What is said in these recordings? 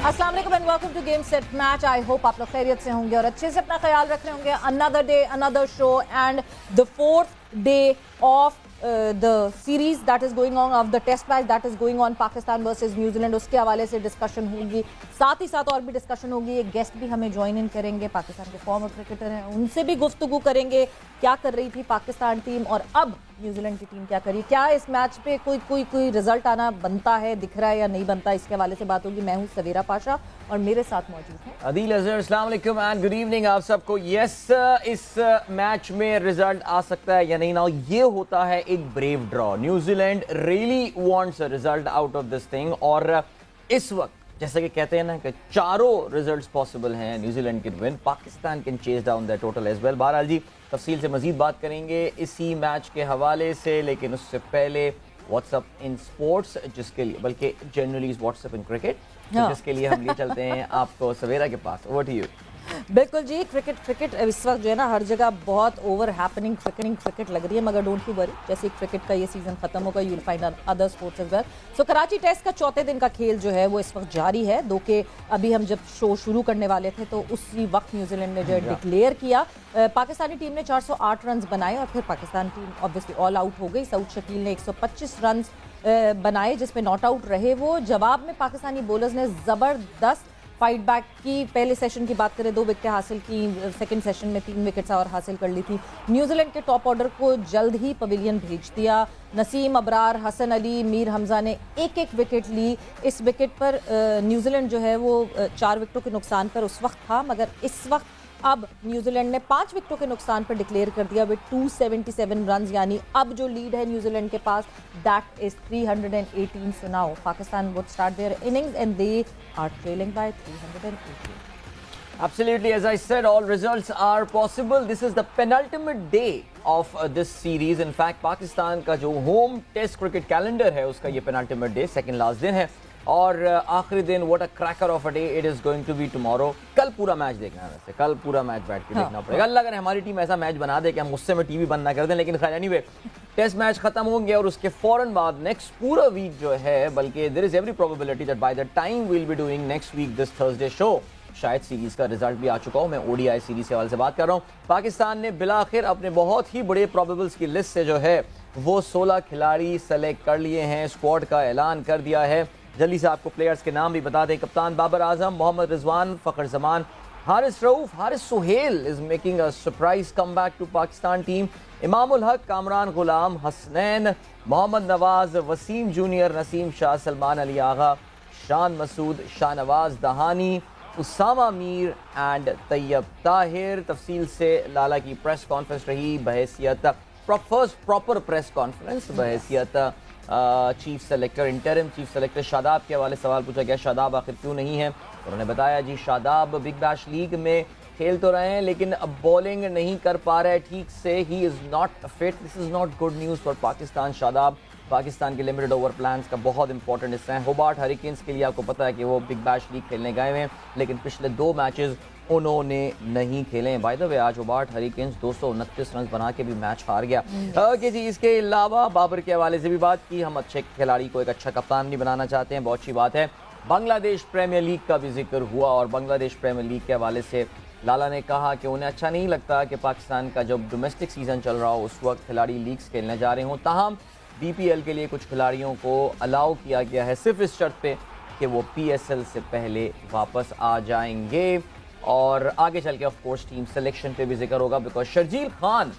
अस्सलाम वालेकुम and welcome to game set match. I hope आप लोग खैरियत से होंगे और अच्छे से अपना ख्याल रख रहे होंगे। Another day another show and the fourth day of the series that is going on, of the test match that is going on, Pakistan versus New Zealand. उसके हवाले से डिस्कशन होगी, साथ ही साथ और भी डिस्कशन होगी। एक गेस्ट भी हमें ज्वाइन इन करेंगे, पाकिस्तान के फॉर्मर क्रिकेटर हैं, उनसे भी गुफ्तगू करेंगे क्या कर रही थी पाकिस्तान टीम और अब न्यूजीलैंड की टीम क्या करी, क्या इस मैच पे कोई रिजल्ट आना बनता है, दिख रहा है या नहीं बनता, इसके हवाले से बात होगी। मैं हूं सवेरा पाशा और मेरे साथ मौजूद हैं अदील अजहर। अस्सलाम वालेकुम एंड गुड इवनिंग आप सबको। यस, इस मैच में रिजल्ट आ सकता है या नहीं ना, ये होता है एक brave draw. New Zealand really wants a result out of this thing और इस वक्त जैसे कि कहते हैं ना कि चारों रिजल्ट्स पॉसिबल हैं। New Zealand can win, Pakistan can chase down that total as well. बहरहाल जी तफसील से मजीद बात करेंगे इसी मैच के हवाले से, लेकिन उससे पहले व्हाट्सअप इन स्पोर्ट्स, जिसके लिए बल्कि जनरली व्हाट्सअप इन क्रिकेट, जिसके लिए हम लिए चलते हैं आपको सवेरा के पास। Over to you. बिल्कुल जी। क्रिकेट इस वक्त जो है ना हर जगह बहुत ओवर हैपनिंग क्रिकेट लग रही है, मगर डोंट यू वरी, जैसे क्रिकेट का ये सीजन खत्म होगा you will find other sports as well. So Karachi test का चौथे दिन का खेल जो है वो इस वक्त जारी है। दो के अभी हम जब शो शुरू करने वाले थे तो उसी वक्त न्यूजीलैंड ने जो है डिक्लेयर किया। पाकिस्तानी टीम ने 408 रन बनाए और फिर Pakistan team obviously all out हो गई। सऊद शकील ने 125 रन बनाए जिसमें नॉट आउट रहे वो। जवाब में पाकिस्तानी बॉलर्स ने ज़बरदस्त फाइट बैक की। पहले सेशन की बात करें 2 विकेटें हासिल की, सेकंड सेशन में 3 विकेट्स और हासिल कर ली थी। न्यूजीलैंड के टॉप ऑर्डर को जल्द ही पवेलियन भेज दिया। नसीम, अबरार, हसन अली, मीर हमजा ने एक एक विकेट ली। इस विकेट पर न्यूजीलैंड जो है वो 4 विकेटों के नुकसान पर उस वक्त था, मगर इस वक्त अब न्यूजीलैंड ने 5 विकेटों के नुकसान पर डिक्लेयर कर दिया विद 277 रन, यानी अब जो लीड है न्यूजीलैंड के पास that is 318। So now Pakistan would start their innings and they are trailing by 318. Absolutely, as I said, all results are possible. This is the penultimate day of this series. In fact, Pakistan का जो home test cricket calendar है उसका ये penultimate day, second last दिन है और आखिरी दिन what a cracker of a day it is going to be tomorrow. कल पूरा मैच देखना है, वैसे कल पूरा मैच बैठ के देखना पड़ेगा। अल्लाह करे हमारी टीम ऐसा मैच बना दे कि हम गुस्से में टीवी बंद ना कर दें, लेकिन खैर एनीवे टेस्ट मैच खत्म होंगे और उसके फौरन बाद नेक्स्ट पूरा वीक जो है, बल्कि there is every probability that by the time we will be doing next week this Thursday show शायद सीरीज का रिजल्ट भी आ चुका हो। मैं ओडीआई सीरीज के हवाले से बात कर रहा हूँ। पाकिस्तान ने बिलाखिर अपने बहुत ही बड़े प्रोबेबल्स की लिस्ट से जो है वो 16 खिलाड़ी सेलेक्ट कर लिए हैं, स्क्वाड का ऐलान कर दिया है। जल्दी से आपको प्लेयर्स के नाम भी बता दें। कप्तान Babar Azam, Mohammad Rizwan, Fakhar Zaman, Haris Rauf, Haris Sohail is making a surprise comeback to Pakistan team, Imamul Haq, Kamran Ghulam, Hasnain, Mohammad Nawaz, Waseem junior, Naseem Shah, Salman Ali Agha, Shan Masood, Shahnawaz Dahani, Usama Mir and Tayyab Tahir. तफसील से लाला की प्रेस कॉन्फ्रेंस रही बहैसियत फर्स्ट प्रॉपर प्रेस कॉन्फ्रेंस बहैसियत chief selector, interim chief selector. Shadab के हवाले सवाल पूछा गया, शादाब आखिर क्यों नहीं है? उन्होंने बताया जी शादाब बिग बैश लीग में खेल तो रहे हैं लेकिन अब बॉलिंग नहीं कर पा रहे ठीक से, he is not fit. This is not good news for Pakistan. Shadab Pakistan के लिमिटेड ओवर प्लान्स का बहुत इंपॉर्टेंट हिस्सा है। होबार्ट हरिकेन्स के लिए आपको पता है कि वो बिग बैश लीग खेलने गए हुए हैं, लेकिन पिछले 2 मैचेस उन्होंने नहीं खेले हैं। बाय द वे आज होबार्ट हरिकेन्स 229 रन बना के भी मैच हार गया। ओके जी, इसके अलावा बाबर के हवाले से भी बात की। हम अच्छे खिलाड़ी को एक अच्छा कप्तान भी बनाना चाहते हैं, बहुत अच्छी बात है। बांग्लादेश प्रीमियर लीग का भी जिक्र हुआ और बांग्लादेश प्रीमियर लीग के हवाले से लाला ने कहा कि उन्हें अच्छा नहीं लगता कि पाकिस्तान का जब डोमेस्टिक सीजन चल रहा हो उस वक्त खिलाड़ी लीग्स खेलने जा रहे हों। ताहम बीपीएल के लिए कुछ खिलाड़ियों को अलाउ किया गया है सिर्फ इस शर्त पे कि वो पीएसएल से पहले वापस आ जाएंगे। और आगे चल के ऑफ कोर्स टीम सिलेक्शन पे भी जिक्र होगा because Sharjeel Khan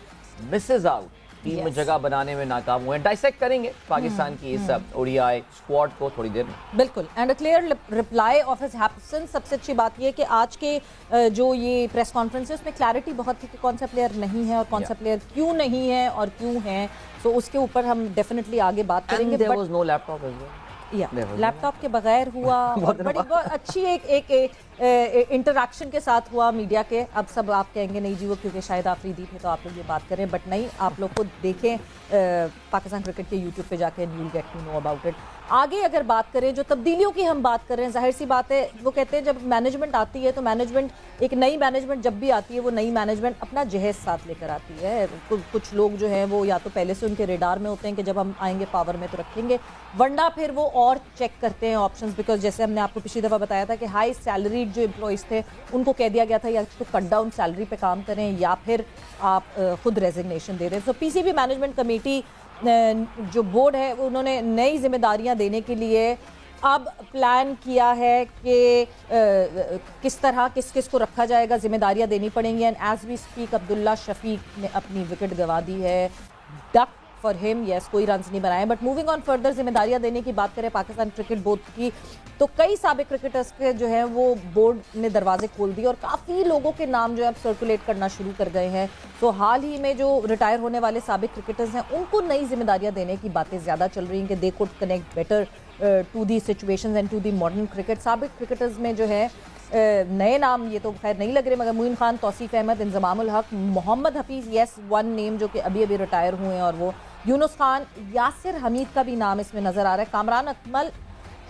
misses out, team में जगह बनाने में नाकाम हुए। डाइसेक्ट करेंगे पाकिस्तान की इस ओडीआई स्क्वाड को थोड़ी देर में। बिल्कुल, and a clear reply off his absence. सबसे अच्छी बात ये कि आज के जो ये प्रेस कॉन्फ्रेंस है उसमें क्लैरिटी बहुत थी कि कौन सा प्लेयर नहीं है और कौन सा प्लेयर क्यों नहीं है और क्यों है। सो उसके ऊपर हम डेफिनेटली आगे बात करेंगे। नो लैपटॉप लैपटॉप के बगैर हुआ। बहुत अच्छी एक इंटरैक्शन के साथ हुआ मीडिया के। अब सब आप कहेंगे नहीं जी वो क्योंकि शायद आफरीदी थे तो आप लोग ये बात करें, बट नहीं, आप लोग को देखें पाकिस्तान क्रिकेट के यूट्यूब पे जाके, you will get to know about it. आगे अगर बात करें, जो तब्दीलियों की हम बात कर रहे हैं, जाहिर सी बात है, वो कहते हैं जब मैनेजमेंट आती है तो मैनेजमेंट, एक नई मैनेजमेंट जब भी आती है, वो नई मैनेजमेंट अपना जहेज साथ लेकर आती है। कुछ लोग जो हैं वो या तो पहले से उनके रेडार में होते हैं कि जब हम आएंगे पावर में तो रखेंगे, वरना फिर वो और चेक करते हैं ऑप्शंस। बिकॉज जैसे हमने आपको पिछली दफ़ा बताया था कि हाई सैलरीड जो एम्प्लॉयज़ थे उनको कह दिया गया था या तो कट डाउन सैलरी पे काम करें या फिर आप खुद रेजिग्नेशन दे दें। सो पीसीबी मैनेजमेंट कमेटी जो बोर्ड है उन्होंने नई जिम्मेदारियां देने के लिए अब प्लान किया है कि किस तरह किस किस को रखा जाएगा, जिम्मेदारियां देनी पड़ेंगी। And as we speak Abdullah Shafique ने अपनी विकेट गंवा दी है। डक फॉर हिम, यस, कोई रन्स नहीं बनाए। बट मूविंग ऑन फर्दर, जिम्मेदारियां देने की बात करें पाकिस्तान क्रिकेट बोर्ड की, तो कई साबिक क्रिकेटर्स के जो है वो बोर्ड ने दरवाजे खोल दिए और काफ़ी लोगों के नाम जो है अब सर्कुलेट करना शुरू कर गए हैं। तो हाल ही में जो रिटायर होने वाले साबिक क्रिकेटर्स हैं उनको नई जिम्मेदारियां देने की बातें ज़्यादा चल रही हैं कि they could connect better to the situations and to the modern cricket. साबिक क्रिकेटर्स में जो है नए नाम ये तो खैर नहीं लग रहे, मगर Moin Khan, Tausif Ahmed, Inzamamul Haq, Mohammad Hafeez, yes one name जो कि अभी अभी रिटायर हुए हैं, और वो यूनुस खान, यासिर हमीद का भी नाम इसमें नज़र आ रहा है, कामरान अकमल,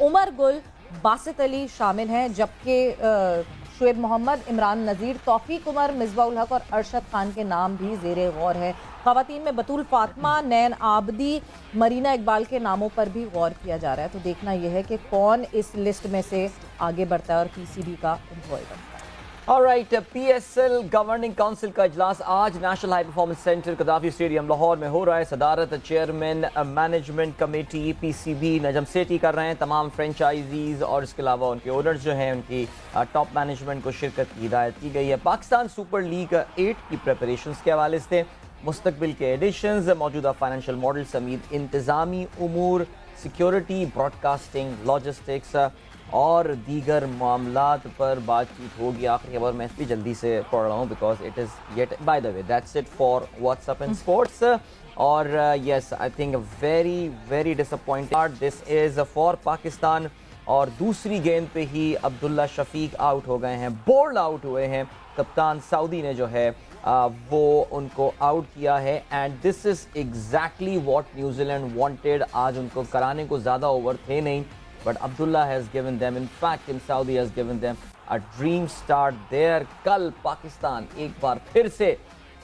उमर गुल, बासित अली शामिल हैं, जबकि शुएब मोहम्मद, इमरान नज़ीर, तौफीक उमर, मिसबाउल हक और अरशद खान के नाम भी ज़ेरे गौर है। ख़वातीन में बतूल फातिमा, नैन आबदी, मरीना इकबाल के नामों पर भी गौर किया जा रहा है। तो देखना यह है कि कौन इस लिस्ट में से आगे बढ़ता है और पीसीबी का एम्प्लॉय बनता है। ऑलराइट, पीएसएल गवर्निंग काउंसिल का इजलास आज national high performance centre कदाफी stadium Lahore में हो रहा है। सदारत chairman management committee PCB Najam Sethi कर रहे हैं। तमाम फ्रेंचाइजीज और इसके अलावा उनके ओनर्स जो हैं उनकी टॉप मैनेजमेंट को शिरकत की हिदायत की गई है। पाकिस्तान सुपर लीग 8 की प्रेपरेशंस के हवाले से मुस्तकबिल के एडिशंस, मौजूदा फाइनेंशियल मॉडल समेत इंतजामी उमूर, सिक्योरिटी, ब्रॉडकास्टिंग, लॉजिस्टिक्स और दीगर मामलात पर बातचीत होगी। आखिरी खबर मैं भी जल्दी से पढ़ रहा हूँ because it is yet, by the way that's it for WhatsApp and sports. और yes, I think very very disappointed this is for Pakistan. और दूसरी गेंद पे ही अब्दुल्ला शफीक आउट हो गए हैं, बोल्ड आउट हुए हैं। कप्तान सऊदी ने जो है वो उनको आउट किया है and this is exactly what New Zealand wanted. आज उनको कराने को ज़्यादा ओवर थे नहीं, but Abdullah has given them, in fact in Saudi has given them a dream start there। कल पाकिस्तान एक बार फिर से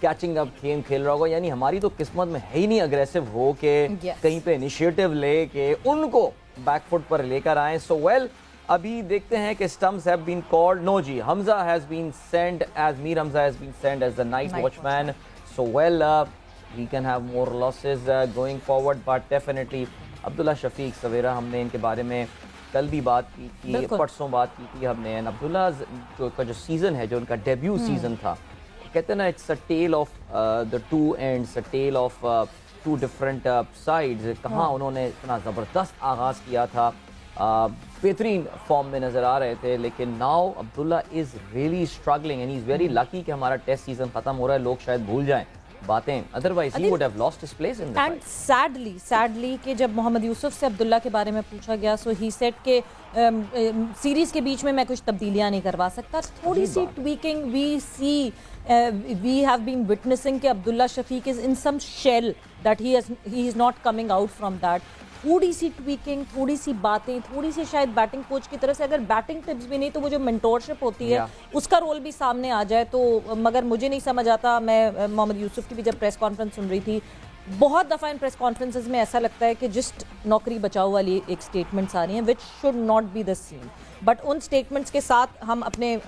कैचिंग अप गेम खेल रहा होगा, यानी हमारी तो किस्मत में है ही नहीं अग्रेसिव हो के कहीं पे इनिशिएटिव ले के उनको बैकफुट पर लेकर आए। सो वेल, अभी देखते हैं कि stumps have been called. No जी, Hamza has been send as Mir Hamza has been send as the night watchman. So well, we can have more losses going forward, but definitely Abdullah Shafique, Sawera हमने इनके बारे में कल भी बात की थी, परसों बात की थी हमने। एंड अब्दुल्ला जो सीज़न है, जो उनका डेब्यू सीज़न था, कहते हैं ना, it's a tale of the two ends, a tale of two different sides. कहाँ उन्होंने इतना ज़बरदस्त आगाज़ किया था, बेहतरीन फॉर्म में नज़र आ रहे थे, लेकिन now Abdullah is really struggling and he is very lucky कि हमारा टेस्ट सीज़न ख़त्म हो रहा है। लोग शायद भूल जाएं बातें, otherwise he would have lost his place in the fight. And sadly कि जब मोहम्मद यूसुफ से अब्दुल्ला के बारे में पूछा गया, सो ही सेड के सीरीज के बीच में मैं कुछ तब्दीलियां नहीं करवा सकता। थोड़ी सी tweaking we have been witnessing कि Abdullah Shafique is in some shell that he is not coming out from that. थोड़ी सी ट्वीकिंग, थोड़ी सी बातें, थोड़ी सी शायद बैटिंग कोच की तरफ से अगर बैटिंग टिप्स भी नहीं तो वो जो मेंटोरशिप होती है उसका रोल भी सामने आ जाए तो। मगर मुझे नहीं समझ आता, मैं मोहम्मद यूसुफ की भी जब प्रेस कॉन्फ्रेंस सुन रही थी, बहुत दफ़ा इन प्रेस कॉन्फ्रेंसेस में ऐसा लगता है कि जस्ट नौकरी बचाओ वाली एक स्टेटमेंट्स आ रही हैं, which should not be the scene. But उन स्टेटमेंट्स के साथ हम अपने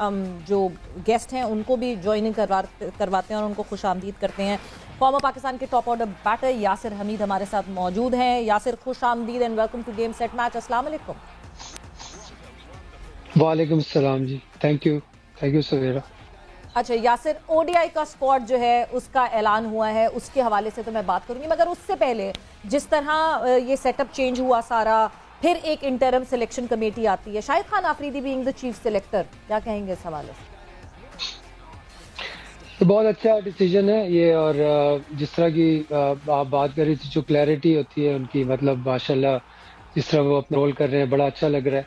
जो गेस्ट हैं उनको भी ज्वाइनिंग करवाते हैं और उनको खुशामदीद करते हैं। फॉर्मर पाकिस्तान के top order batter Yasir Hameed हमारे साथ मौजूद हैं। यासिर, खुशामदीद and welcome to game set match. अस्सलाम वालेकुम। वालेकुम सलाम जी, थैंक यू सवेरा। अच्छा यासिर, ओडीआई का स्क्वाड जो है उसका ऐलान हुआ है, उसके हवाले से तो मैं बात करूंगी, मगर उससे पहले जिस तरह ये सेटअप चेंज हुआ सारा, फिर एक इंटरम सिलेक्शन कमेटी आती है, Shahid Khan Afridi being the chief selector, क्या कहेंगे इस हवाले से? तो बहुत अच्छा डिसीजन है ये, और जिस तरह की आप बात कर रही थी, जो क्लैरिटी होती है उनकी, मतलब माशाल्लाह जिस तरह वो अपना रोल कर रहे हैं, बड़ा अच्छा लग रहा है।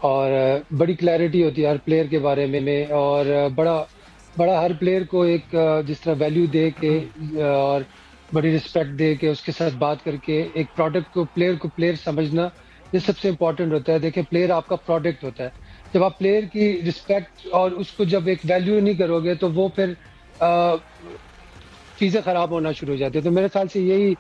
और बड़ी क्लैरिटी होती है हर प्लेयर के बारे में, और बड़ा बड़ा हर प्लेयर को एक जिस तरह वैल्यू दे के और बड़ी रिस्पेक्ट दे के उसके साथ बात करके एक प्रोडक्ट को, प्लेयर को प्लेयर समझना, ये सबसे इम्पोर्टेंट होता है। देखिए, प्लेयर आपका प्रोडक्ट होता है। जब आप प्लेयर की रिस्पेक्ट और उसको जब एक वैल्यू नहीं करोगे तो वो फिर चीज़ें ख़राब होना शुरू हो जाती है। तो मेरे ख्याल से यही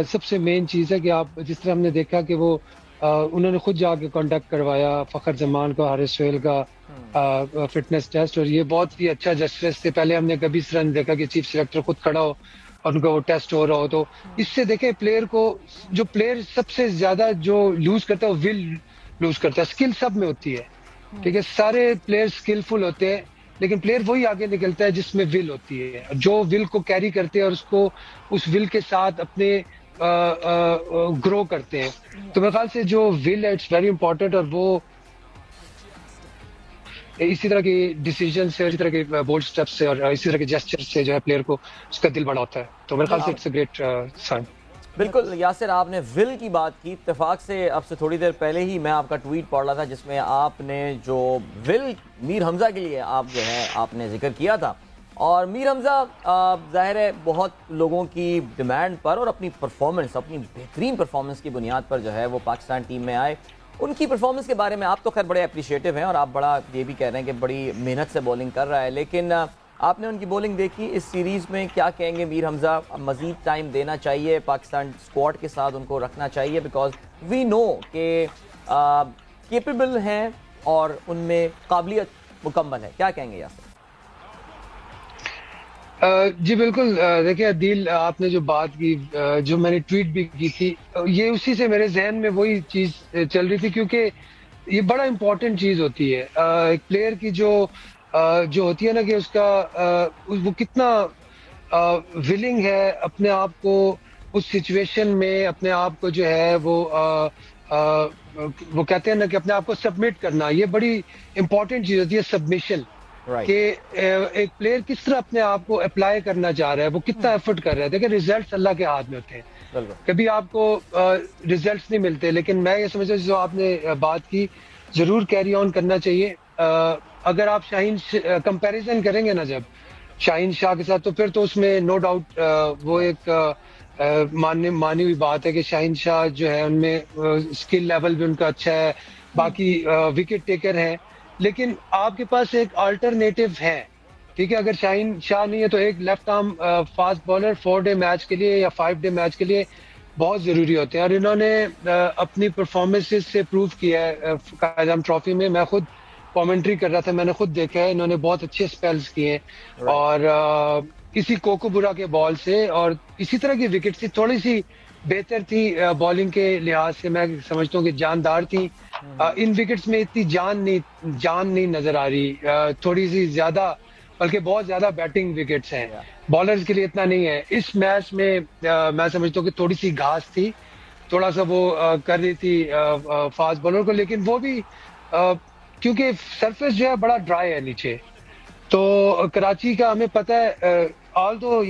सबसे मेन चीज़ है कि आप जिस तरह हमने देखा कि वो उन्होंने खुद जाके कांटेक्ट करवाया फ़खर जमान को, हारिस सोहेल का फिटनेस टेस्ट, और ये बहुत ही अच्छा जस्टिस थे। पहले हमने कभी इस तरह नहीं देखा कि चीफ सेलेक्टर खुद खड़ा हो और उनका वो टेस्ट हो रहा हो। तो इससे देखें, प्लेयर को, जो प्लेयर सबसे ज्यादा जो लूज करता है वो विल लूज करता है। स्किल सब में होती है, ठीक है, सारे प्लेयर स्किलफुल होते हैं, लेकिन प्लेयर वही आगे निकलता है जिसमें विल होती है, जो विल को कैरी करते हैं और उसको उस विल के साथ अपने ग्रो करते हैं। तो मेरे ख्याल से जो विल है, इट्स वेरी इंपॉर्टेंट, और वो इसी तरह की डिसीजन से, इसी तरह के बोल्ड स्टेप से और इसी तरह के जेस्चर से जो है प्लेयर को उसका दिल बड़ा होता है। तो मेरे ख्याल से इट्स अ ग्रेट साइन। बिल्कुल यासिर, आपने विल की बात की। इत्तेफाक से अब से थोड़ी देर पहले ही मैं आपका ट्वीट पढ़ रहा था जिसमें आपने जो विल मीर हमजा के लिए आप जो है आपने जिक्र किया था, और मीर हमजा जाहिर है बहुत लोगों की डिमांड पर और अपनी परफॉर्मेंस, अपनी बेहतरीन परफॉर्मेंस की बुनियाद पर जो है वो पाकिस्तान टीम में आए। उनकी परफॉर्मेंस के बारे में आप तो खैर बड़े अप्रिशिएटिव हैं और आप बड़ा ये भी कह रहे हैं कि बड़ी मेहनत से बॉलिंग कर रहा है, लेकिन आपने उनकी बॉलिंग देखी इस सीरीज़ में, क्या कहेंगे मीर हमजा? मज़ीद टाइम देना चाहिए, पाकिस्तान स्क्वाड के साथ उनको रखना चाहिए, बिकॉज वी नो कि केपेबल हैं और उनमें काबिलियत मुकम्मल है। क्या कहेंगे यासिर? जी बिल्कुल। देखिए अदील, आपने जो बात की, जो मैंने ट्वीट भी की थी, ये उसी से मेरे जहन में वही चीज़ चल रही थी, क्योंकि ये बड़ा इम्पोर्टेंट चीज़ होती है एक प्लेयर की, जो होती है ना कि उसका वो कितना विलिंग है अपने आप को उस सिचुएशन में, अपने आप को जो है वो कहते हैं ना कि अपने आप को सबमिट करना, ये बड़ी इंपॉर्टेंट चीज़ होती है, सबमिशन। कि एक प्लेयर किस तरह अपने आप को अप्लाई करना चाह रहा है, वो कितना एफर्ट कर रहा है। देखिए, रिजल्ट्स अल्लाह के हाथ में होते हैं, कभी आपको रिजल्ट्स नहीं मिलते, लेकिन मैं ये समझता हूँ जो आपने बात की, जरूर कैरी ऑन करना चाहिए। अगर आप शाहीन कंपैरिजन करेंगे ना जब शाहीन शाह के साथ, तो फिर तो उसमें नो डाउट वो एक मानी हुई बात है कि शाहीन शाह जो है उनमें स्किल लेवल भी उनका अच्छा है, बाकी विकेट टेकर है, लेकिन आपके पास एक अल्टरनेटिव है, ठीक है। अगर शाहीन शाह नहीं है तो एक left arm fast bowler 4 day match के लिए या 5 डे मैच के लिए बहुत जरूरी होते हैं, और इन्होंने अपनी परफॉर्मेंसेस से प्रूव किया है कायद आज़म ट्रॉफी में। मैं खुद कमेंट्री कर रहा था, मैंने खुद देखा है, इन्होंने बहुत अच्छे स्पेल्स किए हैं, और इसी कोकोबुरा के बॉल से और इसी तरह की विकेट से थोड़ी सी बेहतर थी बॉलिंग के लिहाज से, मैं समझता हूँ कि जानदार थी। इन विकेट्स में इतनी जान नहीं नजर आ रही, थोड़ी सी ज्यादा, बल्कि बहुत ज्यादा बैटिंग विकेट्स हैं, बॉलर्स के लिए इतना नहीं है। इस मैच में मैं समझता हूँ कि थोड़ी सी घास थी, थोड़ा सा वो कर रही थी फास्ट बॉलर को, लेकिन वो भी क्योंकि सरफेस जो है बड़ा ड्राई है नीचे, तो कराची का हमें पता है, ऑल दो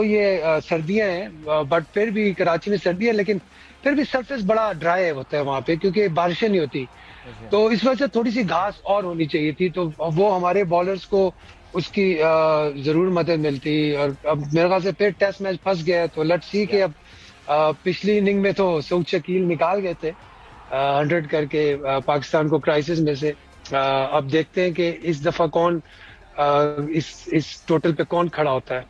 ये सर्दियां हैं, बट फिर भी कराची में सर्दी है, लेकिन फिर भी सरफेस बड़ा ड्राई होता है वहाँ पे, क्योंकि बारिशें नहीं होती, तो इस वजह से थोड़ी सी घास और होनी चाहिए थी, तो वो हमारे बॉलर्स को उसकी जरूर मदद मिलती। और अब मेरे ख्याल से फिर टेस्ट मैच फंस गया, तो लेट्स सी कि अब पिछली इनिंग में तो सऊद शकील निकाल गए थे 100 करके पाकिस्तान को क्राइसिस में से। अब देखते हैं कि इस दफा कौन इस टोटल पे कौन खड़ा होता है।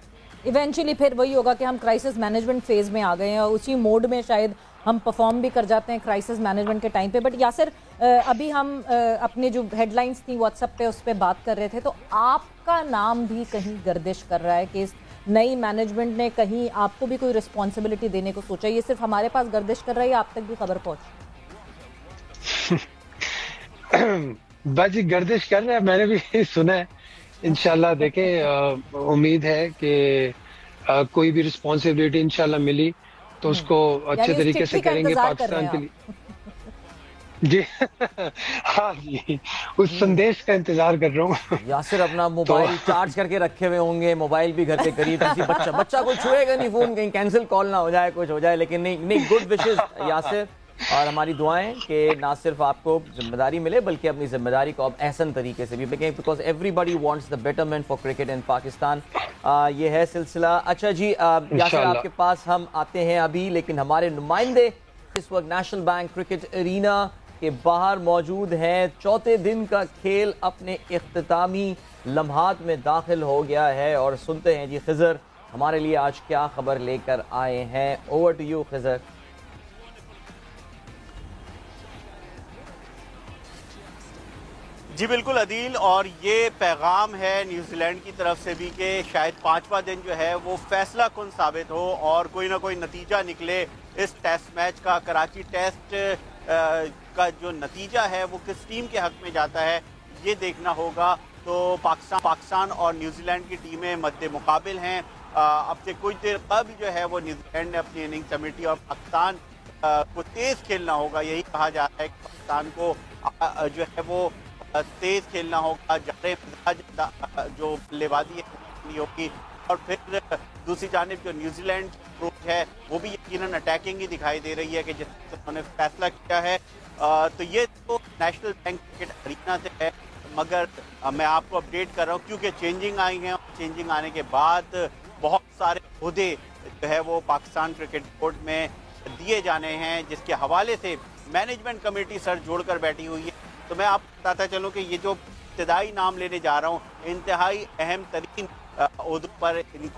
इवेंचुअली फिर वही होगा कि हम क्राइसिस मैनेजमेंट फेज में आ गए हैं और उसी मोड में शायद हम परफॉर्म भी कर जाते हैं क्राइसिस मैनेजमेंट के टाइम पे। बट यासिर, अभी हम अपने जो हेडलाइंस थी व्हाट्सएप पे उस पर बात कर रहे थे, तो आपका नाम भी कहीं गर्दिश कर रहा है कि इस नई मैनेजमेंट ने कहीं आपको भी कोई रिस्पॉन्सिबिलिटी देने को सोचा। ये सिर्फ हमारे पास गर्दिश कर रहा है या आप तक भी खबर पहुंची? बाजी गर्दिश कर रहा है, मैंने भी सुना है। इंशाल्लाह देखें, उम्मीद है कि कोई भी रिस्पॉन्सिबिलिटी इंशाल्लाह मिली तो उसको अच्छे तरीके से करेंगे पाकिस्तान के लिए। जी हाँ जी, उस संदेश का इंतजार कर रहा हूँ। यासिर अपना मोबाइल चार्ज करके रखे हुए होंगे, मोबाइल भी घर पे करीब, किसी बच्चा कोई छुएगा नहीं फोन, कहीं कैंसिल कॉल ना हो जाए, कुछ हो जाए, लेकिन नहीं गुड विशेस यासिर। और हमारी दुआएं कि ना सिर्फ आपको जिम्मेदारी मिले बल्कि अपनी जिम्मेदारी को आप एहसन तरीके से भी देखें, because everybody wants the betterment for cricket in Pakistan. ये है सिलसिला। अच्छा जी, यासर आपके पास हम आते हैं अभी, लेकिन हमारे नुमाइंदे इस वक्त नेशनल बैंक क्रिकेट एरीना के बाहर मौजूद हैं। चौथे दिन का खेल अपने इख्तितामी लम्हात में दाखिल हो गया है और सुनते हैं जी खिजर हमारे लिए आज क्या खबर लेकर आए हैं। Over to you Khizar. जी बिल्कुल अदील, और ये पैगाम है न्यूजीलैंड की तरफ से भी कि शायद पांचवा दिन जो है वो फैसला कुन साबित हो और कोई ना कोई नतीजा निकले इस टेस्ट मैच का। कराची टेस्ट का जो नतीजा है वो किस टीम के हक में जाता है ये देखना होगा। तो पाकिस्तान और न्यूजीलैंड की टीमें मद्दे मुकाबिल हैं। अब से कुछ देर कबल जो है वो न्यूजीलैंड ने अपनी इनिंग समेटी और पाकिस्तान को तेज खेलना होगा। यही कहा जा रहा है कि पाकिस्तान को जो है वो तेज खेलना होगा, जो बल्लेबाजी होगी। और फिर दूसरी जानिब जो न्यूजीलैंड की अप्रोच है वो भी यकीनन अटैकिंग ही दिखाई दे रही है कि जिस उन्होंने फैसला किया है। तो ये तो नेशनल बैंक क्रिकेट एरीना से है, मगर मैं आपको अपडेट कर रहा हूँ क्योंकि चेंजिंग आई हैं और चेंजिंग आने के बाद बहुत सारे ओहदे जो है वो पाकिस्तान क्रिकेट बोर्ड में दिए जाने हैं, जिसके हवाले से मैनेजमेंट कमेटी सर जोड़कर बैठी हुई है। तो मैं आपको बताता चलूँ कि ये जो इब्तदाई नाम लेने जा रहा हूँ इंतहाई अहम तरीन ओहदों पर इनकी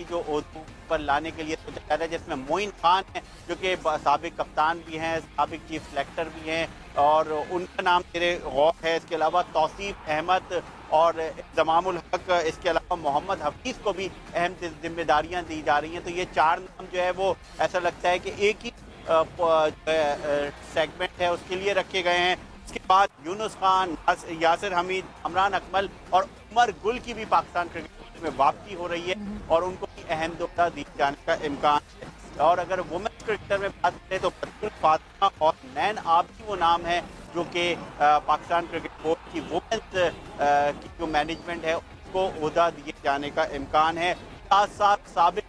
जो ओहदों पर लाने के लिए सोचा जा रहा है, जिसमें मोइन खान है जो कि साबिक कप्तान भी हैं, साबिक चीफ सेलेक्टर भी हैं और उनका नाम मेरे गौर है। इसके अलावा तौसीफ अहमद और जमामुल हक, इसके अलावा मोहम्मद हफीज़ को भी अहम जिम्मेदारियाँ दी जा रही हैं। तो ये चार नाम जो है वो ऐसा लगता है कि एक ही सेगमेंट है उसके लिए रखे गए हैं। इसके बाद यूनुस खान, यासिर हमीद, इमरान अकमल और उमर गुल की भी पाकिस्तान क्रिकेट में वापसी हो रही है और उनको भी अहम दौरा दिए जाने का इम्कान है। और अगर वुमेन्स क्रिकेटर में बात करें तो बतूल फातिमा और नैन आबदी वो नाम है जो कि पाकिस्तान क्रिकेट बोर्ड की वुमेन्स की जो मैनेजमेंट है उसको ओहदा दिए जाने का इम्कान है। साथ साथ साबिक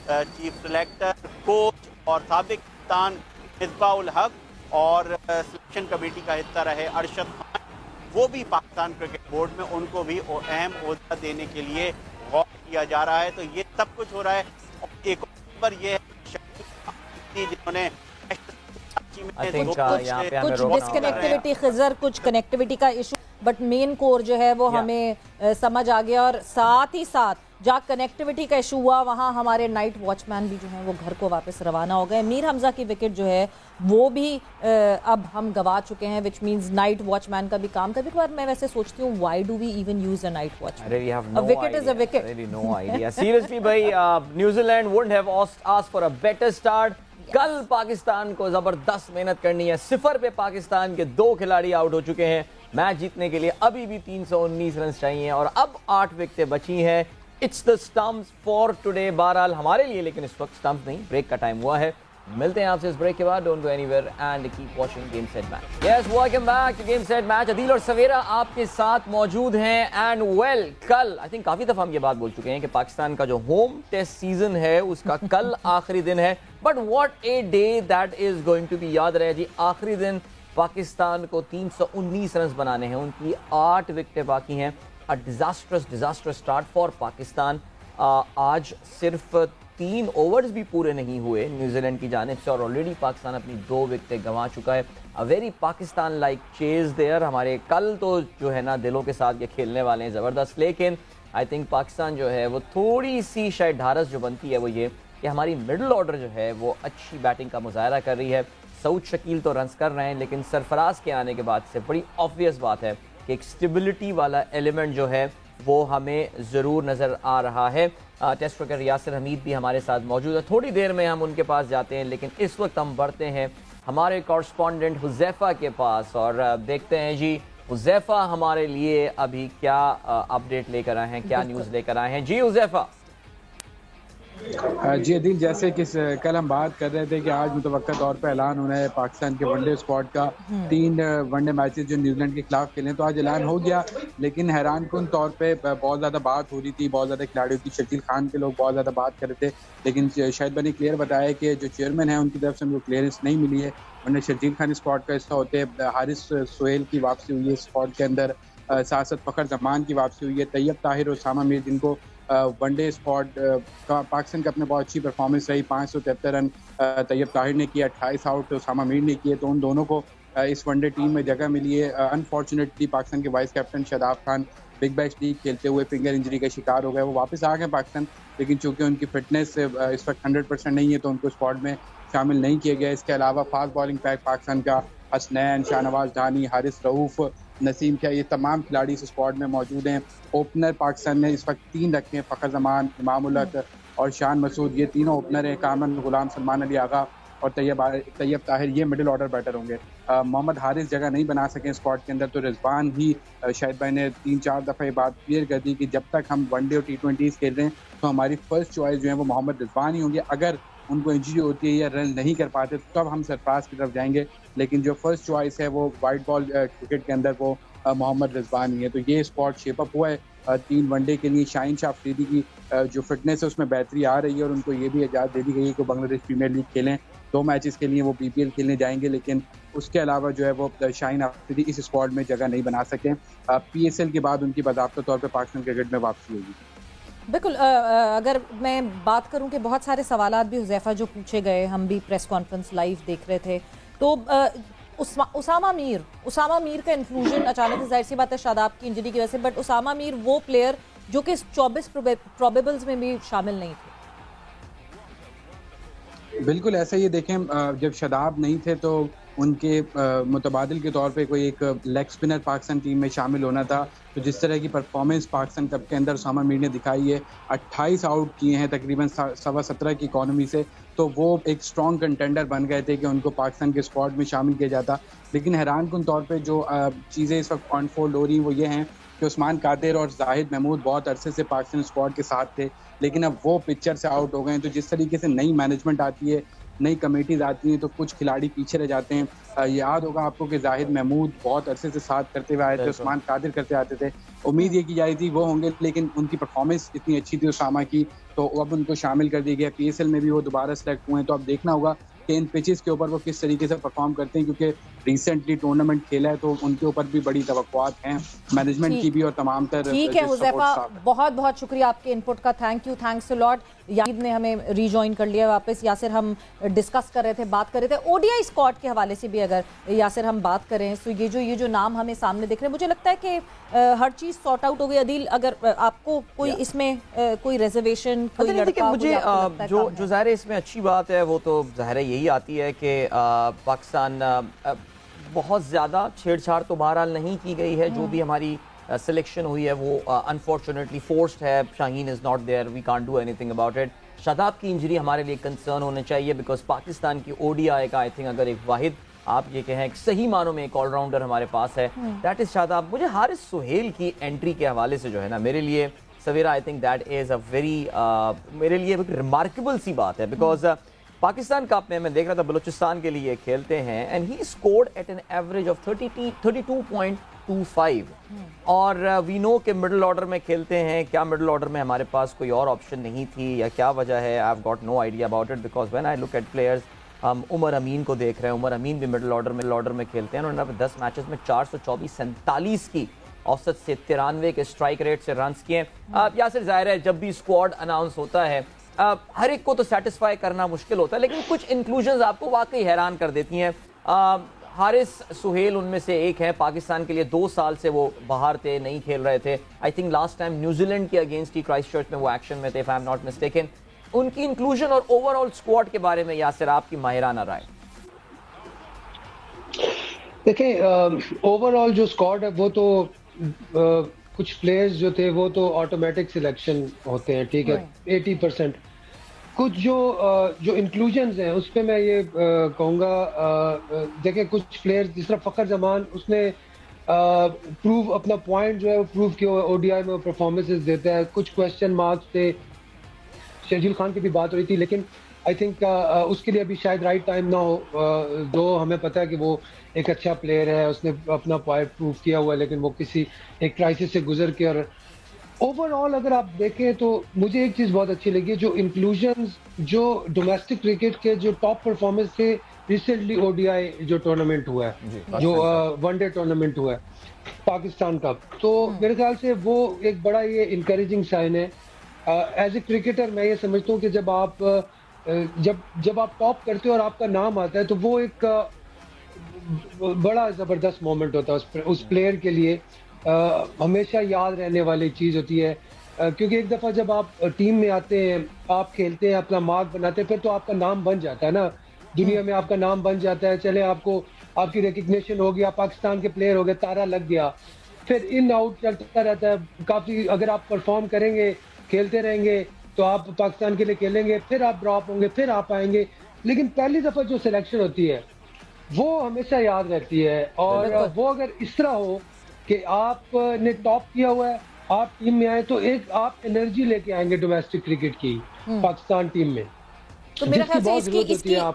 चीफ सेलेक्टर, कोच और साबिक मिसबाउल हक और सिलेक्शन कमेटी का हिस्सा रहे अरशद खान, वो भी पाकिस्तान क्रिकेट बोर्ड में उनको भी अहम ओहदा देने के लिए गौर किया जा रहा है। तो ये सब कुछ हो रहा है। एक और ये है जिन्होंने कुछ डिस्कनेक्टिविटी खिजर, कुछ कनेक्टिविटी का इशू, बट मेन कोर जो है वो हमें समझ आ गया। और साथ ही साथ जहाँ कनेक्टिविटी का इशू हुआ वहाँ हमारे नाइट वॉचमैन भी जो हैं वो घर को वापस रवाना हो गए। मीर हमजा की विकेट जो है वो भी अब हम गवा चुके हैं, विच मींस नाइट वॉचमैन का भी काम। कभी कभार मैं वैसे सोचती हूँ why do we even use a night watchman? A wicket is a wicket. Really no idea. Seriously भाई, New Zealand wouldn't have asked for a better start. कल पाकिस्तान को जबरदस्त मेहनत करनी है। 0 पे पाकिस्तान के 2 खिलाड़ी आउट हो चुके हैं। मैच जीतने के लिए अभी भी 319 रन चाहिए और अब 8 विकेटें बची हैं। It's the stumps for today बहरहाल हमारे लिए, लेकिन इस वक्त स्टंप नहीं, ब्रेक का टाइम हुआ है। मिलते हैं आपसे इस ब्रेक के बाद। Don't go anywhere and keep watching game set match. Yes, welcome back to game set match. Adeel और सवेरा आपके साथ मौजूद हैं। एंड वेल, कल आई थिंक काफी दफा हम ये बात बोल चुके हैं कि पाकिस्तान का जो होम टेस्ट सीजन है उसका कल आखिरी दिन है। But what a day that is going to be. याद रहे जी, आखिरी दिन पाकिस्तान को 319 रन बनाने हैं, उनकी 8 विकेटें बाकी हैं। अ डिजास्टरस स्टार्ट फॉर पाकिस्तान। आज सिर्फ 3 ओवर्स भी पूरे नहीं हुए न्यूजीलैंड की जानिब से और ऑलरेडी पाकिस्तान अपनी 2 विकेटें गंवा चुका है। A very Pakistan like chase there. हमारे कल तो जो है ना दिलों के साथ ये खेलने वाले हैं ज़बरदस्त, लेकिन आई थिंक पाकिस्तान जो है वो थोड़ी सी शायद ढारस जो बनती है वो ये कि हमारी मिडल ऑर्डर जो है वो अच्छी बैटिंग का मुजाहरा कर रही है। सऊद शकील तो रन्स कर रहे हैं, लेकिन सरफराज के आने के बाद से बड़ी ऑब्वियस बात है कि एक स्टेबिलिटी वाला एलिमेंट जो है वो हमें ज़रूर नज़र आ रहा है। टेस्ट क्रिकेटर यासिर हमीद भी हमारे साथ मौजूद है। थोड़ी देर में हम उनके पास जाते हैं, लेकिन इस वक्त हम बढ़ते हैं हमारे कॉरेस्पॉन्डेंट हुज़ैफ़ा के पास और देखते हैं जी हुज़ैफ़ा हमारे लिए अभी क्या अपडेट लेकर आए हैं, क्या न्यूज़ लेकर आए हैं। जी हुज़ैफ़ा। जी अदील, जैसे कि कल हम बात कर रहे थे कि आज मुतवक्का तौर पे ऐलान होना है पाकिस्तान के वनडे स्क्वाड का 3 वनडे मैचेस जो न्यूजीलैंड के खिलाफ खेले, तो आज ऐलान हो गया। लेकिन हैरान कुन तौर पे बहुत ज़्यादा बात हो रही थी, बहुत ज़्यादा खिलाड़ियों की, शकील खान के लोग बहुत ज़्यादा बात कर रहे थे, लेकिन शाहिद भाई ने क्लियर बताया कि जो चेयरमैन है उनकी तरफ से उनको क्लियरेंस नहीं मिली है। वरना शकील खान स्क्वाड का हिस्सा होते, हारिस सुहेल की वापसी हुई है स्क्वाड के अंदर, साथ साथ फ़खर जमान की वापसी हुई है, तैयब ताहिर और उसामा मीर जिनको वनडे स्क्वाड का पाकिस्तान की अपने बहुत अच्छी परफॉर्मेंस रही, 573 रन तैयब ताहिर ने किया, 28 आउट उसामा मीर ने किए, तो उन दोनों को इस वनडे टीम में जगह मिली है। अनफॉर्चुनेटली पाकिस्तान के vice captain Shadab Khan big bash league खेलते हुए फिंगर इंजरी का शिकार हो गए, वो वापस आ गए पाकिस्तान, लेकिन चूंकि उनकी फिटनेस इस वक्त 100% नहीं है तो उनको स्क्वाड में शामिल नहीं किया गया। इसके अलावा फास्ट बॉलिंग पैक पाकिस्तान का हसनैन, शाहनवाज ढानी, हारिस रऊफ, नसीम क्या, ये तमाम खिलाड़ी इस स्क्वाड में मौजूद हैं। ओपनर पाकिस्तान ने इस वक्त 3 रखे हैं, फ़खर जमान, इमाम उल हक और शान मसूद, ये तीनों ओपनर हैं। कामन गुलाम, सलमान अली आगा और तैयब ताहिर, ये मिडिल ऑर्डर बैटर होंगे। मोहम्मद हारिस जगह नहीं बना सके स्क्वाड के अंदर, तो रिजवान ही, शाहिद भाई ने 3-4 दफ़ा ये बात क्लियर कर दी कि जब तक हम वनडे और T20 खेल रहे हैं तो हमारी फर्स्ट चॉइस जो है वो मोहम्मद रिजवान ही होंगे। अगर उनको इंजरी होती है या रन नहीं कर पाते तो तब हम सरफराज की तरफ जाएंगे, लेकिन जो फर्स्ट चॉइस है वो वाइट बॉल क्रिकेट के अंदर वो मोहम्मद रिजवान ही है। तो ये स्क्वाड शेपअप हुआ है 3 वनडे के लिए। शाहीन शाह अफरीदी की जो फिटनेस है उसमें बेहतरी आ रही है और उनको ये भी इजाज़त दे दी गई है कि बांग्लादेश प्रीमियर लीग खेलें। 2 मैचेस के लिए वो PPL खेलने जाएंगे, लेकिन उसके अलावा जो है वो शाहीन अफरीदी इस स्क्वाड में जगह नहीं बना सके। PSL के बाद उनकी बाज़ाब्ता तौर पर पाकिस्तान क्रिकेट में वापसी होगी। बिल्कुल। अगर मैं बात करूं कि बहुत सारे सवालात भी हुज़ैफ़ा जो पूछे गए, हम भी प्रेस कॉन्फ्रेंस लाइव देख रहे थे, तो उसामा मीर का इंक्लूजन अचानक से, जाहिर सी बात है शादाब की इंजरी की वजह से, बट उसामा मीर वो प्लेयर जो कि 24 प्रोबेबल्स में भी शामिल नहीं थे। बिल्कुल ऐसा ही देखें, जब शादाब नहीं थे तो उनके मुतबादिल के तौर पे कोई एक लेग स्पिनर पाकिस्तान टीम में शामिल होना था। तो जिस तरह की परफॉर्मेंस पाकिस्तान कप के अंदर उसामा मीर ने दिखाई है, 28 आउट किए हैं तकरीबन 17.25 की इकॉनमी से, तो वो एक स्ट्रॉन्ग कंटेंडर बन गए थे कि उनको पाकिस्तान के स्क्वाड में शामिल किया जाता। लेकिन हैरान कुन तौर पर जो चीज़ें इस वक्त अनफोल्ड हो रही हैं वो ये हैं कि उस्मान कादिर और जाहिद महमूद बहुत अरसे से पाकिस्तान स्क्वाड के साथ थे, लेकिन अब वो पिक्चर से आउट हो गए हैं। तो जिस तरीके से नई मैनेजमेंट आती है, नई कमेटीज आती हैं, तो कुछ खिलाड़ी पीछे रह जाते हैं। याद होगा आपको कि जाहिद महमूद बहुत अरसे से साथ करते हुए आए थे, उस्मान कादिर करते आते थे, उम्मीद ये की जा रही थी वो होंगे, लेकिन उनकी परफॉर्मेंस इतनी अच्छी थी उसामा की, तो अब उनको शामिल कर दिया गया। PSL में भी वो दोबारा सेलेक्ट हुए हैं, तो अब देखना होगा कि इन पिचेस के ऊपर वो किस तरीके से परफॉर्म करते हैं, क्योंकि रिसेंटली टूर्नामेंट खेला है तो उनके ऊपर भी बड़ी तवक्कुआत हैं मैनेजमेंट की भी और तमाम तरह। ठीक है हुज़ैफ़ा, बहुत बहुत शुक्रिया आपके इनपुट का, thank you, thanks a lot. Yasir ने हमें रीजॉइन कर लिया वापस। यासिर, हम डिस्कस कर रहे थे, बात कर रहे थे ODI स्क्वाड के हवाले से भी अगर यासिर हम बात करें, तो ये जो नाम हमें सामने दिख रहे हैं, मुझे लगता है कि हर चीज़ सॉर्ट आउट हो गई। अदील, अगर आपको कोई इसमें कोई रिजर्वेशन, कोई लड़का, मुझे जो ज़ाहिर है इसमें अच्छी बात है वो तो ज़ाहिर है यही आती है कि पाकिस्तान बहुत ज़्यादा छेड़छाड़ तो बहरहाल नहीं की गई है। जो भी हमारी सिलेक्शन हुई है वो अनफॉर्चुनेटली फोर्स्ड है। Shaheen is not there, we can't do anything about it. Shadab की इंजरी हमारे लिए कंसर्न होने चाहिए, बिकॉज पाकिस्तान की ODI का आई थिंक अगर एक वाहिद आप ये कहें एक सही मानों में एक ऑलराउंडर हमारे पास है, दैट इज़ शादाब। मुझे हारिस सुहेल की एंट्री के हवाले से जो है ना, मेरे लिए Sawera I think that is a very, मेरे लिए एक रिमार्केबल सी बात है, बिकॉज पाकिस्तान कप में मैं देख रहा था बलूचिस्तान के लिए खेलते हैं and he scored at an average of 32.25 और वी नो कि मिडिल ऑर्डर में खेलते हैं। क्या मिडिल ऑर्डर में हमारे पास कोई और ऑप्शन नहीं थी या क्या वजह है, I have got no idea about it, because when I look at players, हम उमर अमीन को देख रहे हैं, उमर अमीन भी मिडिल ऑर्डर में खेलते हैं, उन्होंने 10 मैचेस में 424-47 की औसत से 93 के स्ट्राइक रेट से रन किए। यासिर, जाहिर है जब भी स्क्वाड अनाउंस होता है हर एक को तो सेटिस्फाई करना मुश्किल होता है, लेकिन कुछ इंक्लूजन्स आपको वाकई हैरान कर देती हैं। हारिस सुहेल उनमें से एक है। पाकिस्तान के लिए 2 साल से वो बाहर थे, नहीं खेल रहे थे। I think last time New Zealand के अगेंस्ट ही क्राइस्टचर्च में वो एक्शन में थे, if I am not mistaken. उनकी इंक्लूजन और ओवरऑल स्क्वाड के बारे में यासिर आपकी माहिराना राय। देखें, ओवरऑल जो स्क्वाड है वो तो कुछ प्लेयर्स जो थे वो तो ऑटोमेटिक सिलेक्शन होते हैं, ठीक है, 80%। कुछ जो इंक्लूजन्स हैं उस पर मैं ये कहूँगा, देखें कुछ प्लेयर्स जिस तरह फ़खर जमान, उसने प्रूव अपना पॉइंट जो है वो प्रूव किया, ODI में परफॉर्मेंसेस देता है। कुछ क्वेश्चन मार्क्स थे, शर्जील खान की भी बात हो रही थी, लेकिन आई थिंक उसके लिए अभी शायद राइट टाइम ना हो। जो हमें पता है कि वो एक अच्छा प्लेयर है, उसने अपना पॉइंट प्रूव किया हुआ है, लेकिन वो किसी एक क्राइसिस से गुजर के, और ओवरऑल अगर आप देखें तो मुझे एक चीज़ बहुत अच्छी लगी, जो इंक्लूजन, जो डोमेस्टिक क्रिकेट के जो टॉप परफॉर्मेंस थे रिसेंटली, ओडीआई जो टूर्नामेंट हुआ है, जो वनडे टूर्नामेंट हुआ है पाकिस्तान कप, तो मेरे ख्याल से वो एक बड़ा ये इंकरेजिंग साइन है। एज ए क्रिकेटर मैं ये समझता हूँ कि जब आप टॉप करते हो और आपका नाम आता है, तो वो एक बड़ा ज़बरदस्त मोमेंट होता है उस प्लेयर के लिए। हमेशा याद रहने वाली चीज़ होती है, क्योंकि एक दफ़ा जब आप टीम में आते हैं, आप खेलते हैं, अपना मार्क बनाते हैं, फिर तो आपका नाम बन जाता है ना, दुनिया में आपका नाम बन जाता है। चले आपकी रिकग्निशन हो गया, पाकिस्तान के प्लेयर हो गए, तारा लग गया, फिर इन आउट चलता रहता है काफ़ी। अगर आप परफॉर्म करेंगे, खेलते रहेंगे, तो आप पाकिस्तान के लिए खेलेंगे, फिर आप ड्रॉप होंगे, फिर आप आएंगे, लेकिन पहली दफ़ा जो सिलेक्शन होती है वो हमेशा याद रहती है। और वो अगर इस तरह हो कि आपने टॉप किया हुआ है, आप टीम में आए, तो एक आप एनर्जी लेके आएंगे डोमेस्टिक क्रिकेट की पाकिस्तान टीम में। तो मेरा ख्याल से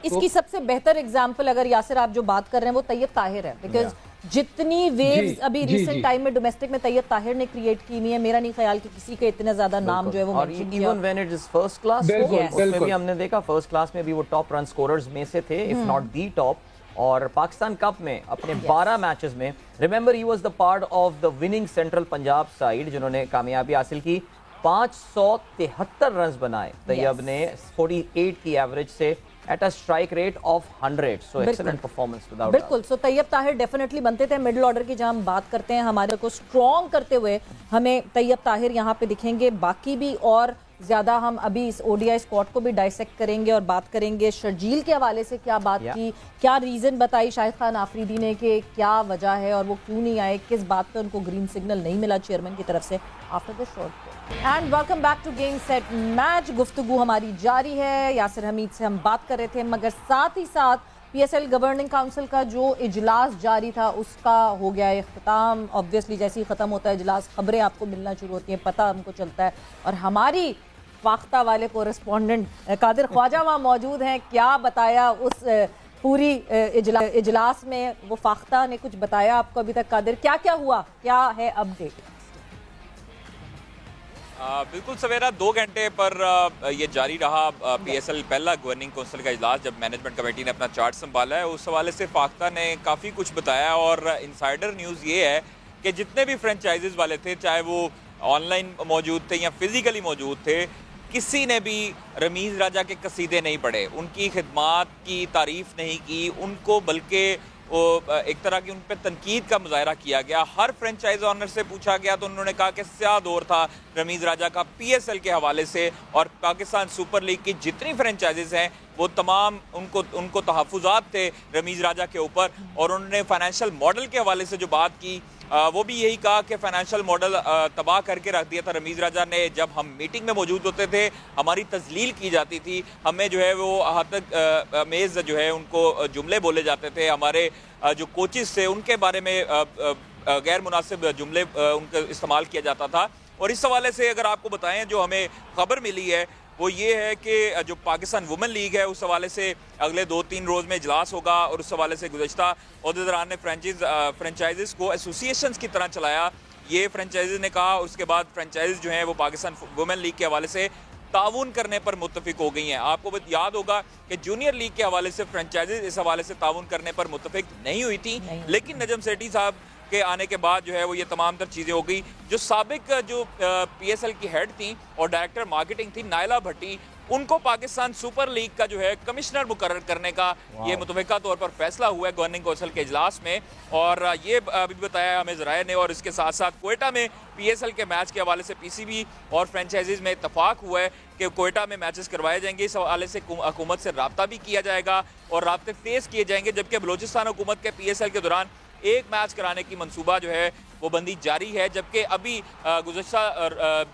इसकी सबसे बेहतर एग्जांपल, अगर यासिर आप जो बात कर रहे हैं, वो तैयब ताहिर है। बिकॉज जितनी वेव्स अभी रिसेंट टाइम में डोमेस्टिक में तैयब ताहिर ने क्रिएट की हुई है, मेरा नहीं ख्याल कि किसी के इतने ज्यादा नाम जो है वो even when it is first class, उसमें भी हमने देखा फर्स्ट क्लास में भी वो टॉप रन स्कोरर्स में से थे, इफ नॉट दी टॉप। और पाकिस्तान कप में अपने 12 मैचेस में, remember he was the part of the winning central Punjab side जिन्होंने कामयाबी हासिल की। 573 रन बनाए तैयब ने 48 की एवरेज से at a strike rate of 100, so excellent performance without. बिल्कुल, सो तैयब ताहिर डेफिनेटली बनते थे मिडिल ऑर्डर की। जहां हम बात करते हैं हमारे को स्ट्रॉन्ग करते हुए, हमें तैयब ताहिर यहां पे दिखेंगे। बाकी भी और ज्यादा हम अभी इस ओडीआई स्क्वाड को भी डाइसेक्ट करेंगे और बात करेंगे शर्जील के हवाले से, क्या बात की, क्या रीजन बताई शाहिद खान आफरीदी ने कि क्या वजह है और वो क्यों नहीं आए, किस बात पे उनको ग्रीन सिग्नल नहीं मिला चेयरमैन की तरफ से। After the short and welcome back to game set match. गुफ्तगू हमारी जारी है, यासिर हमीद से हम बात कर रहे थे, मगर साथ ही साथ पीएसएल गवर्निंग काउंसिल का जो इजलास जारी था उसका हो गया इख्तिताम। ऑब्वियसली जैसे ही ख़त्म होता है इजलास, खबरें आपको मिलना शुरू होती हैं, पता हमको चलता है। और हमारी फाख्ता वाले कोरेस्पॉन्डेंट कादिर ख्वाजा वहाँ मौजूद हैं। क्या बताया उस पूरी इजलास में? वो फाख्ता ने कुछ बताया आपको अभी तक? कादिर, क्या क्या हुआ, क्या है अपडेट? बिल्कुल सवेरा, 2 घंटे पर ये जारी रहा पीएसएल पहला गवर्निंग काउंसिल का इजलास, जब मैनेजमेंट कमेटी ने अपना चार्ट संभाला है। उस हवाले से फाख्ता ने काफ़ी कुछ बताया और इनसाइडर न्यूज़ ये है कि जितने भी फ्रेंचाइजीज वाले थे, चाहे वो ऑनलाइन मौजूद थे या फिजिकली मौजूद थे, किसी ने भी रमीज़ राजा के कसीदे नहीं पढ़े, उनकी खिदमात की तारीफ़ नहीं की, उनको बल्कि वो एक तरह की उन पर तनकीद का मुजाहरा किया गया। हर फ्रेंचाइज ऑनर से पूछा गया तो उन्होंने कहा कि स्याह दौर था रमीज़ राजा का पीएसएल के हवाले से, और पाकिस्तान सुपर लीग की जितनी फ्रेंचाइजेज हैं वो तमाम उनको तहफ़्फ़ुज़ात थे रमीज़ राजा के ऊपर। और उन्होंने फाइनेंशियल मॉडल के हवाले से जो बात की, वो भी यही कहा कि फाइनेंशियल मॉडल तबाह करके रख दिया था रमीज़ राजा ने। जब हम मीटिंग में मौजूद होते थे, हमारी तजलील की जाती थी, हमें जो है वो हद मेज़ जो है उनको जुमले बोले जाते थे, हमारे जो कोचेस थे उनके बारे में गैर मुनासिब जुमले उनका इस्तेमाल किया जाता था। और इस हवाले से अगर आपको बताएं, जो हमें खबर मिली है वो ये है कि जो पाकिस्तान वुमेन लीग है उस हवाले से अगले 2-3 रोज़ में इजलास होगा, और उस हवाले से गुज़श्ता ओहदेदारान ने फ्रेंचाइजीज़ को एसोसिएशंस की तरह चलाया, ये फ्रेंचाइजीज़ ने कहा। उसके बाद फ्रेंचाइजीज़ जो हैं वो पाकिस्तान वुमेन लीग के हवाले से ताउन करने पर मुत्तफिक हो गई हैं। आपको याद होगा कि जूनियर लीग के हवाले से फ्रेंचाइजीज़ इस हवाले से ताउन करने पर मुत्तफिक नहीं हुई थी, लेकिन नजम सेठी साहब के आने के बाद जो है वो ये तमाम तर चीज़ें हो गई। जो साबिक जो पीएसएल की हेड थी और डायरेक्टर मार्केटिंग थी नायला भट्टी, उनको पाकिस्तान सुपर लीग का जो है कमिश्नर मुकर्रर करने का ये मुतफ़िका तौर पर फैसला हुआ है गवर्निंग काउंसिल के इजलास में। और ये अभी बताया हमें ज़राए ने। और इसके साथ साथ कोयटा में पीएसएल के मैच के हवाले से पीसीबी और फ्रेंचाइजीज़ में इत्तफाक हुआ है कि कोयटा में मैचेस करवाए जाएंगे। इस हवाले से हुकूमत से रब्ता भी किया जाएगा और राब्ते तेज़ किए जाएंगे। जबकि बलूचिस्तान हुकूमत के पीएसएल के दौरान एक मैच कराने की मंसूबा जो है वो बंदी जारी है। जबकि अभी गुज़श्ता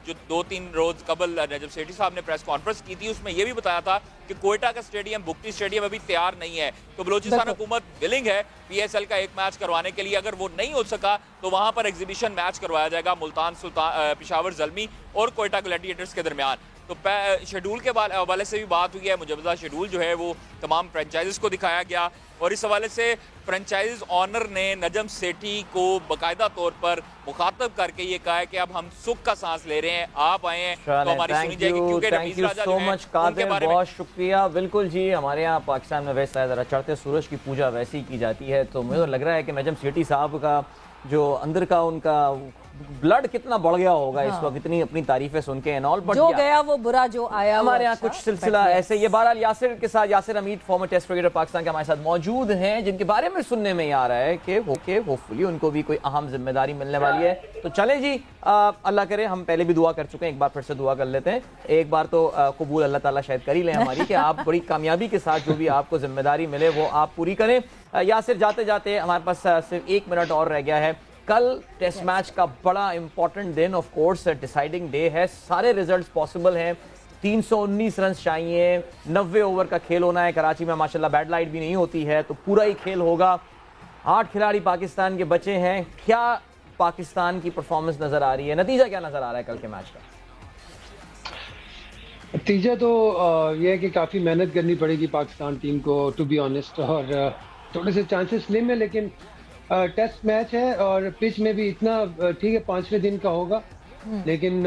जो 2-3 रोज़ कबल नजम सेठी साहब ने प्रेस कॉन्फ्रेंस की थी, उसमें यह भी बताया था कि कोयटा का स्टेडियम, बुक्टी स्टेडियम अभी तैयार नहीं है। तो बलूचिस्तान हुकूमत विलिंग है पीएसएल का एक मैच करवाने के लिए। अगर वो नहीं हो सका तो वहाँ पर एग्जीबिशन मैच करवाया जाएगा मुल्तान सुल्तान, पेशावर ज़ल्मी और कोयटा ग्लैडिएटर्स के दरमियान। तो शेड्यूल के हवाले से भी बात हुई है। मुजवजा शेड्यूल जो है वो तमाम फ्रेंचाइजीज को दिखाया गया और इस हवाले से फ्रेंचाइज ऑनर ने नजम सेठी को बाकायदा तौर पर मुखातब करके ये कहा है कि अब हम सुख का सांस ले रहे हैं, आप आए हैं तो हमारी सुनी जाएगी, क्योंकि रमीज राजा जो है उनके बारे में। बहुत शुक्रिया। बिल्कुल जी, हमारे यहाँ पाकिस्तान में वैसा ज़रा चढ़ते सूरज की पूजा वैसी ही की जाती है, तो मुझे लग रहा है कि नजम सेठी साहब का जो अंदर का उनका ब्लड कितना बढ़ गया होगा इस वक्त, इतनी अपनी तारीफें सुन के एंड ऑल। बट जो गया वो बुरा, जो आया हमारे यहाँ अच्छा, कुछ सिलसिला ऐसे। ये बहरहाल यासिर के साथ, Yasir Hameed former test cricketer Pakistan के हमारे साथ मौजूद हैं, जिनके बारे में सुनने में आ रहा है कि होपफुली उनको भी कोई अहम जिम्मेदारी मिलने वाली है। तो चले जी, अल्लाह करे, हम पहले भी दुआ कर चुके हैं, एक बार फिर से दुआ कर लेते हैं। एक बार तो कबूल अल्लाह ताला शायद कर ही लें हमारी, कि आप बड़ी कामयाबी के साथ जो भी आपको जिम्मेदारी मिले वो आप पूरी करें। यासिर, जाते जाते हमारे पास सिर्फ 1 मिनट और रह गया है। कल टेस्ट मैच का बड़ा इंपॉर्टेंट दिन, ऑफ कोर्स डिसाइडिंग डे है, सारे रिजल्ट्स पॉसिबल हैं। 319 रन चाहिए, 90 ओवर का खेल होना है। कराची में माशाल्लाह बैड लाइट भी नहीं होती है, तो पूरा ही खेल होगा। 8 खिलाड़ी पाकिस्तान के बचे हैं। क्या पाकिस्तान की परफॉर्मेंस नजर आ रही है? नतीजा क्या नजर आ रहा है कल के मैच का? नतीजा तो यह है कि काफ़ी मेहनत करनी पड़ेगी पाकिस्तान टीम को, टू बी ऑनेस्ट, और थोड़े से चांसेस स्लिम है, लेकिन टेस्ट मैच है और पिच में भी इतना ठीक है 5वें दिन का होगा, लेकिन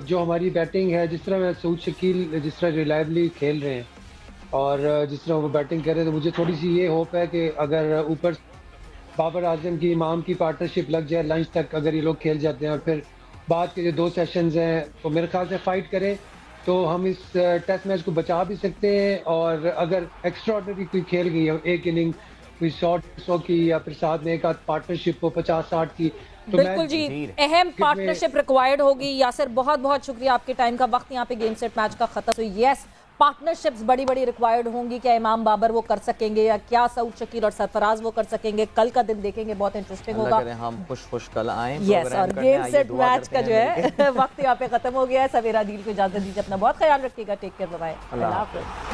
जो हमारी बैटिंग है, जिस तरह सऊद शकील जिस तरह रिलायबली खेल रहे हैं और जिस तरह वो बैटिंग कर रहे हैं, तो मुझे थोड़ी सी ये होप है कि अगर ऊपर बाबर आजम की, इमाम की पार्टनरशिप लग जाए लंच तक, अगर ये लोग खेल जाते हैं और फिर बाद के जो 2 सेशंस हैं तो मेरे ख्याल से फाइट करें तो हम इस टेस्ट मैच को बचा भी सकते हैं। और अगर एक्स्ट्रा ऑर्डिनरी कोई खेल गई है, एक इनिंग कोई 100 की या फिर साथ में एक आध पार्टनरशिप हो 50-60 की, तो बिल्कुल जी, अहम पार्टनरशिप रिक्वायर्ड होगी। यासिर, बहुत बहुत शुक्रिया, आपके टाइम का वक्त यहाँ पे गेम सेट मैच का खत्म। तो यस, पार्टनरशिप्स बड़ी बड़ी रिक्वायर्ड होंगी। क्या इमाम बाबर वो कर सकेंगे या क्या सऊद शकील और सरफराज वो कर सकेंगे? कल का दिन देखेंगे, बहुत इंटरेस्टिंग होगा। हम खुश कल आए। यस, और गेम सेट मैच का जो है वक्त यहाँ पे खत्म हो गया है। सवेरा दील को इजाजत दीजिए, अपना बहुत ख्याल रखिएगा, टेक केयर, बाय बाय, अल्लाह हाफिज़।